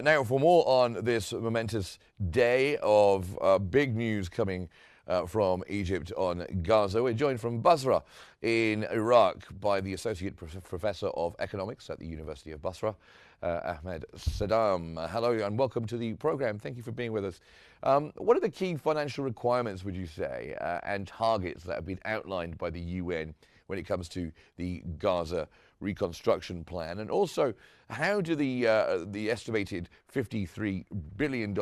Now, for more on this momentous day of big news coming from Egypt on Gaza, we're joined from Basra in Iraq by the Associate Professor of Economics at the University of Basra, Ahmed Saddam. Hello and welcome to the program. Thank you for being with us. What are the key financial requirements, would you say, and targets that have been outlined by the UN when it comes to the Gaza reconstruction plan? And also, how do the estimated $53 billion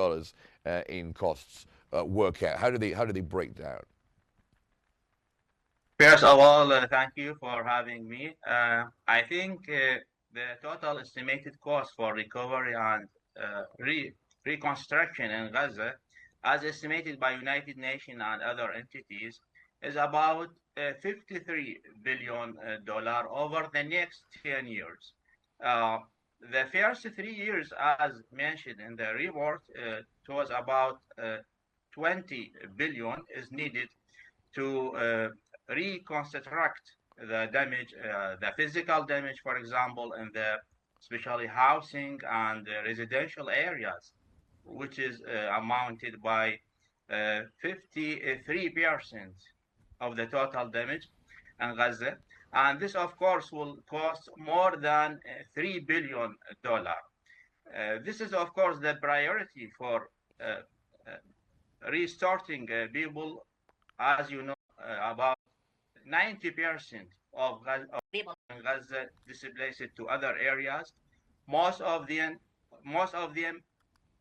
in costs work out? How do they break down? First of all, thank you for having me. I think the total estimated cost for recovery and reconstruction in Gaza, as estimated by United Nations and other entities, is about $53 billion over the next 10 years. The first 3 years, as mentioned in the report, it was about 20 billion is needed to reconstruct the damage, the physical damage, for example, in the especially housing and residential areas, which is amounted by 53% of the total damage in Gaza. And this, of course, will cost more than $3 billion. This is, of course, the priority for restarting people. As you know, about 90% of people in Gaza displaced to other areas. Most of them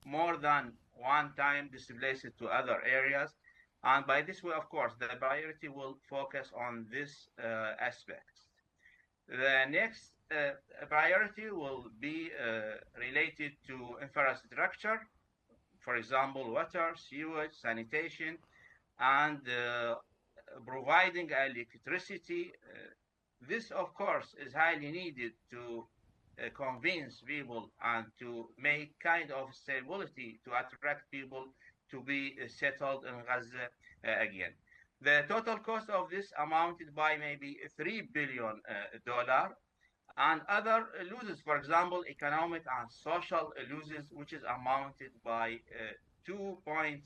more than one time displaced to other areas. And by this way, of course, the priority will focus on this aspect. The next priority will be related to infrastructure, for example, water, sewage, sanitation, and providing electricity. This, of course, is highly needed to convince people and to make kind of stability to attract people to be settled in Gaza again. The total cost of this amounted by maybe $3 billion and other losses, for example, economic and social losses, which is amounted by $2.6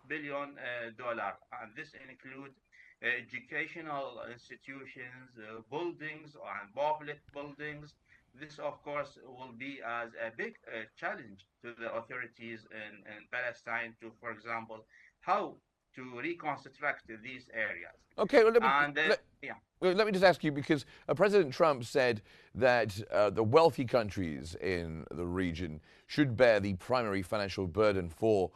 billion, and this includes educational institutions, buildings, and public buildings. This, of course, will be as a big challenge to the authorities in Palestine to, for example, how to reconstruct these areas. Okay, well, And yeah. Well, let me just ask you, because President Trump said that the wealthy countries in the region should bear the primary financial burden for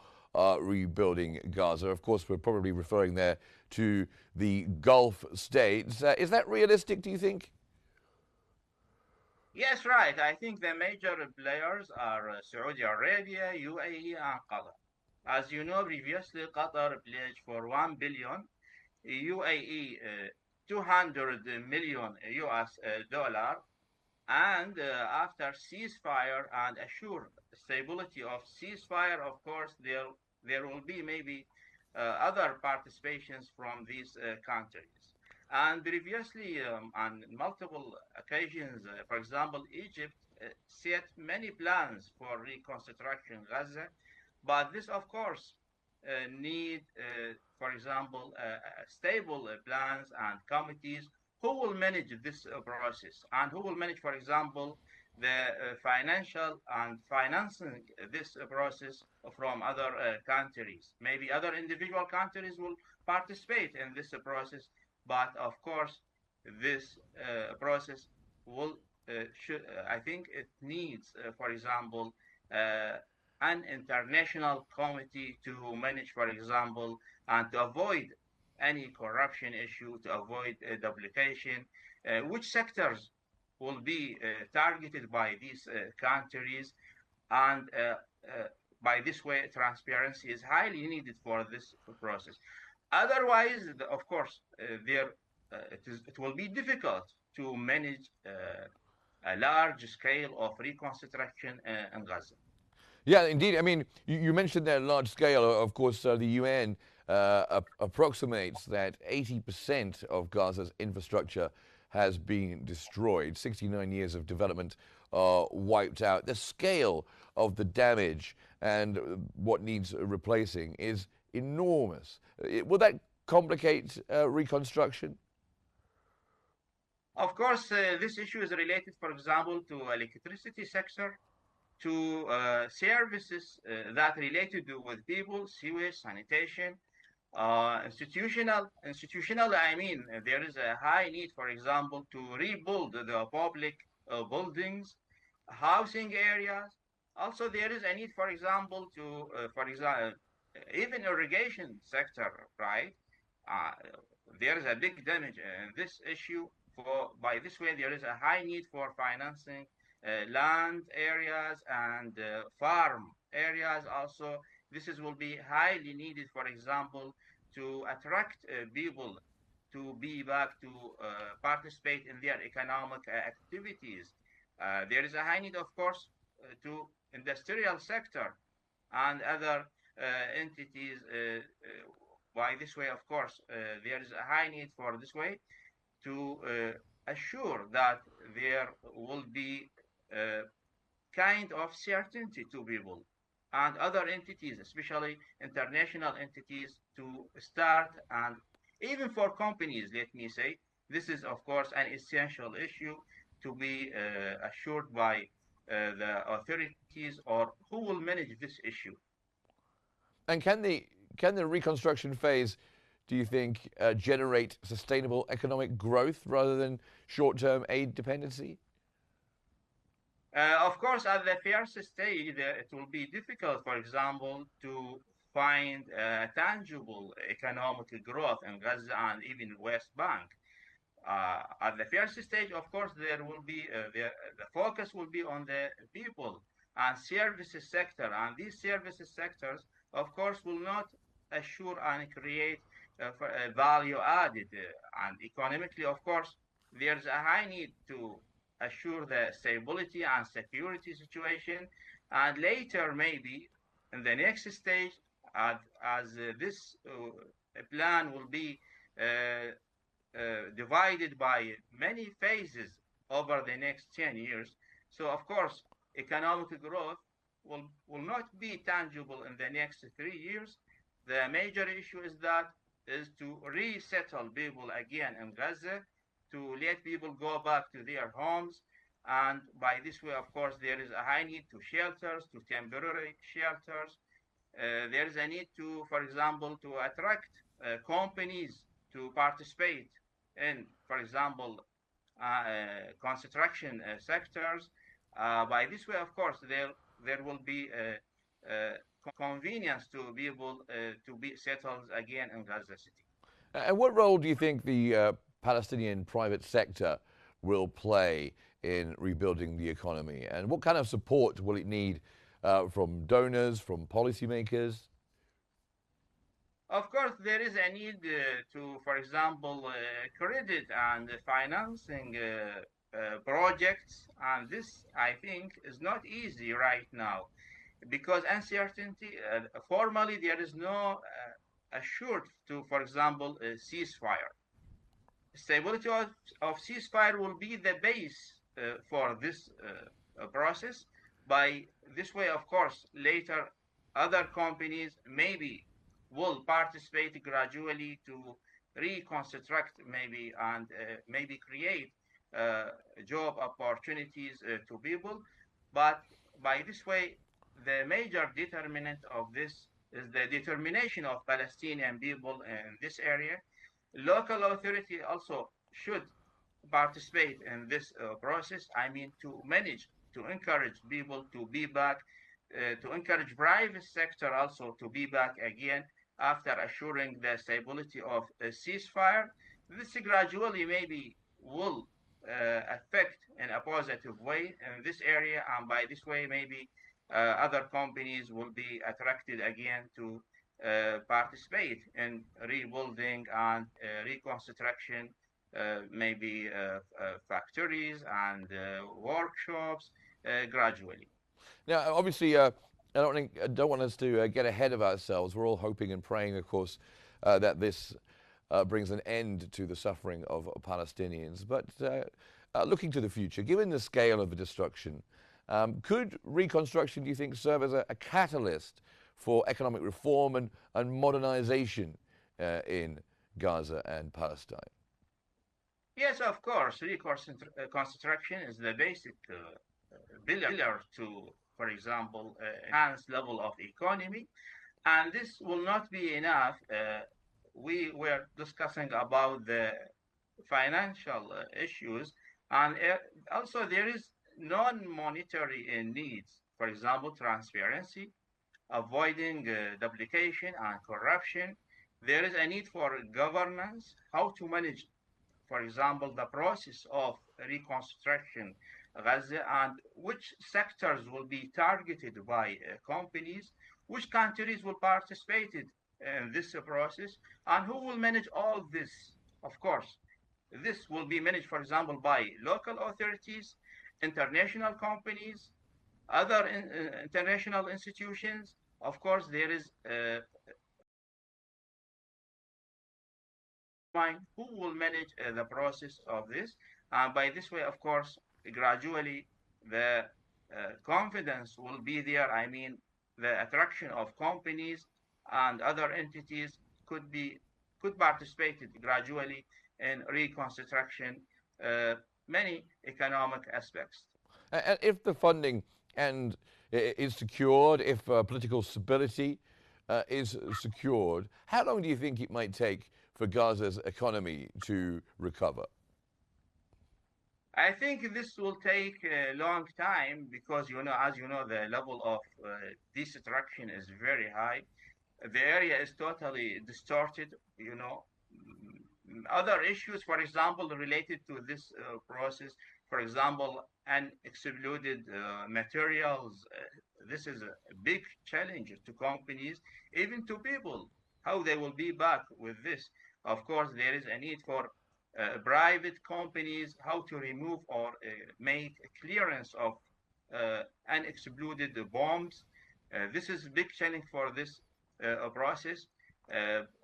rebuilding Gaza. Of course, we're probably referring there to the Gulf states. Is that realistic, do you think? Yes, right. I think the major players are Saudi Arabia, UAE, and Qatar. As you know, previously Qatar pledged for 1 billion, UAE 200 million US dollar, and after ceasefire and assured stability of ceasefire, of course, there will be maybe other participations from these countries. And previously, on multiple occasions, for example, Egypt set many plans for reconstruction Gaza, but this, of course, need, for example, stable plans and committees who will manage this process and who will manage, for example, the financial and financing this process from other countries. Maybe other individual countries will participate in this process, but of course, this process will, I think it needs, for example, an international committee to manage, for example, and to avoid any corruption issue, to avoid duplication, which sectors will be targeted by these countries. And by this way, transparency is highly needed for this process. Otherwise, of course, it will be difficult to manage a large scale of reconstruction in Gaza. Yeah, indeed. I mean, you mentioned that large scale. Of course, the UN approximates that 80% of Gaza's infrastructure has been destroyed. 69 years of development wiped out. The scale of the damage and what needs replacing is enormous. Will that complicate reconstruction? Of course, this issue is related, for example, to electricity sector, to services that related with people, sewage, sanitation, institutional. I mean, there is a high need, for example, to rebuild the public buildings, housing areas. Also, there is a need, for example, to, for example, even irrigation sector, right? Uh, there is a big damage in this issue. For by this way, there is a high need for financing land areas and farm areas. Also, will be highly needed, for example, to attract people to be back to participate in their economic activities. There is a high need, of course, to industrial sector and other entities. By this way, of course, there is a high need for this way to assure that there will be kind of certainty to people and other entities, especially international entities, to start, and even for companies, let me say, this is, of course, an essential issue to be assured by the authorities or who will manage this issue. And can the reconstruction phase, do you think, generate sustainable economic growth rather than short-term aid dependency? Of course, at the first stage, it will be difficult, for example, to find tangible economic growth in Gaza and even West Bank. At the first stage, of course, there will be the focus will be on the people and services sector, and these services sectors, of course, will not assure and create value added. And economically, of course, there's a high need to assure the stability and security situation, and later maybe in the next stage, as this plan will be divided by many phases over the next 10 years. So, of course, economic growth will not be tangible in the next 3 years. The major issue is to resettle people again in Gaza, to let people go back to their homes. And by this way, of course, there is a high need to shelters, to temporary shelters. There is a need to, for example, to attract companies to participate in, for example, construction sectors. By this way, of course, there will be convenience to be able to be settled again in Gaza City. And what role do you think the Palestinian private sector will play in rebuilding the economy? And what kind of support will it need from donors, from policymakers? Of course, there is a need to, for example, credit and financing projects, and this, I think, is not easy right now because uncertainty. Formally, there is no assured to, for example, a ceasefire. Stability of ceasefire will be the base for this process. By this way, of course, later other companies maybe will participate gradually to reconstruct maybe and maybe create job opportunities to people. But by this way, the major determinant of this is the determination of Palestinian people in this area. Local authority also should participate in this process. I mean, to manage, to encourage people to be back, to encourage private sector also to be back again after assuring the stability of a ceasefire. This gradually maybe will affect in a positive way in this area, and by this way maybe other companies will be attracted again to participate in rebuilding and reconstruction, maybe factories and workshops gradually. Now, obviously, I don't want us to get ahead of ourselves. We're all hoping and praying, of course, that this brings an end to the suffering of Palestinians. But looking to the future, given the scale of the destruction Could reconstruction, do you think, serve as a catalyst for economic reform and modernization in Gaza and Palestine? Yes, of course. Reconstruction is the basic pillar to, for example, enhance level of economy, and this will not be enough. We were discussing about the financial issues, and also there is non-monetary needs. For example, transparency, avoiding duplication and corruption. There is a need for governance, how to manage, for example, the process of reconstruction Gaza, and which sectors will be targeted by companies, which countries will participate in this process, and who will manage all this. Of course, this will be managed, for example, by local authorities, international companies, other international institutions. Of course, there is who will manage the process of this. And by this way, of course, gradually the confidence will be there. I mean, the attraction of companies and other entities could participate gradually in reconstruction many economic aspects. And if the funding and is secured, if political stability is secured, how long do you think it might take for Gaza's economy to recover? I think this will take a long time because, as you know, the level of destruction is very high. The area is totally distorted. Other issues, for example, related to this process, for example, unexploded materials. This is a big challenge to companies, even to people, how they will be back with this. Of course, there is a need for private companies, how to remove or make a clearance of unexploded bombs. This is a big challenge for this process.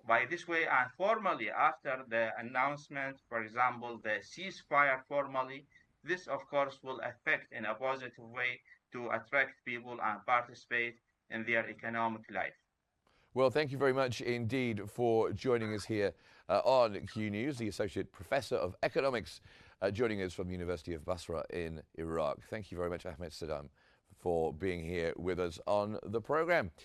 By this way, and formally, after the announcement, for example, the ceasefire formally, this, of course, will affect in a positive way to attract people and participate in their economic life. Well, thank you very much indeed for joining us here on Q News, the Associate Professor of Economics, joining us from the University of Basra in Iraq. Thank you very much, Ahmed Saddam, for being here with us on the program.